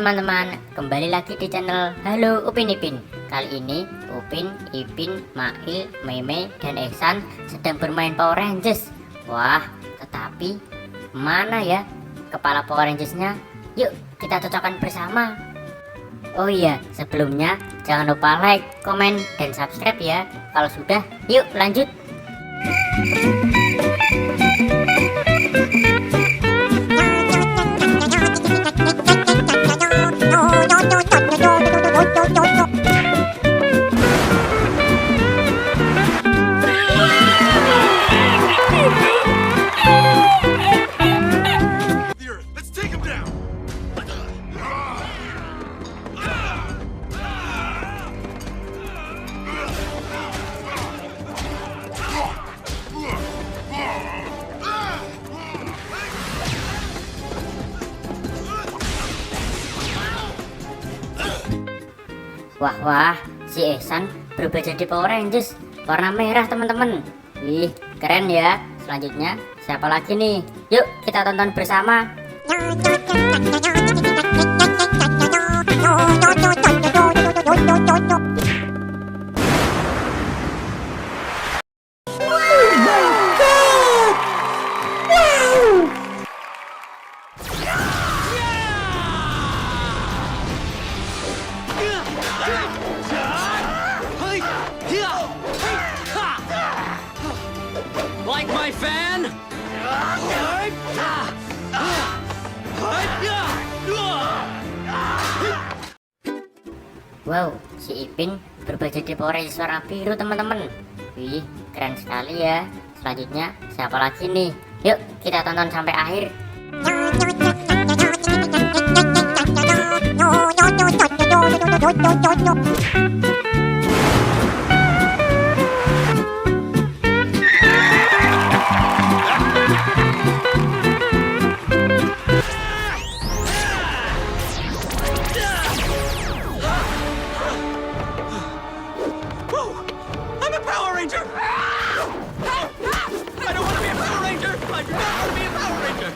teman-teman, kembali lagi di channel Halo Upin Ipin. Kali ini Upin, Ipin, Mail, Meme, dan Ehsan sedang bermain Power Rangers. Wah, tetapi mana ya kepala Power Rangersnya? Yuk kita cocokkan bersama. Oh iya, sebelumnya jangan lupa like, komen, dan subscribe ya. Kalau sudah, yuk lanjut. Wah, si Ehsan berubah jadi Power Rangers warna merah teman-teman. Wih, keren ya. Selanjutnya siapa lagi nih? Yuk kita tonton bersama. Like my fan? Wow, si Ipin berubah jadi Power Rangers warna biru teman-teman. Wih, keren sekali ya. Selanjutnya siapa lagi nih? Yuk kita tonton sampai akhir. I'm a Power Ranger! I don't want to be a Power Ranger! I do not want to be a Power Ranger!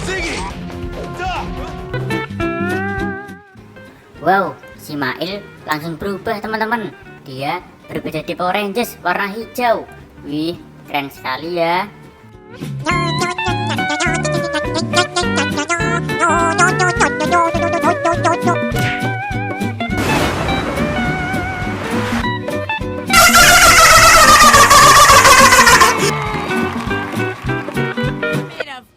Ziggy! Wow, si Mail langsung berubah teman-teman. Dia berubah jadi Power Rangers warna hijau. Wih, keren sekali ya.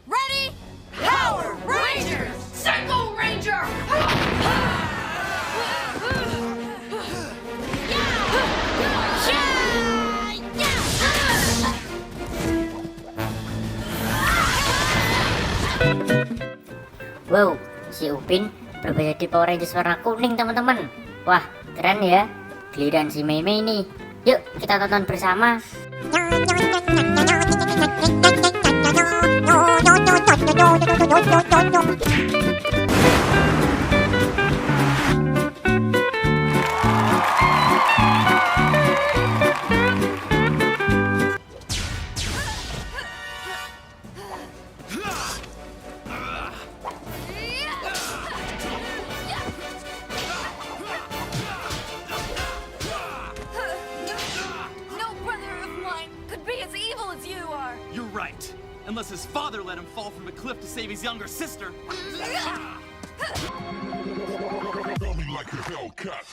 Ready? Power Rangers! Circle Ranger! Wow, si Upin berubah jadi Power Rangers warna kuning teman-teman. Wah, keren ya. Giliran si Meme ini. Yuk kita tonton bersama. No brother of mine could be as evil as you are. You're right. Unless his father let him fall from a cliff to save his younger sister. Coming like a Hellcat.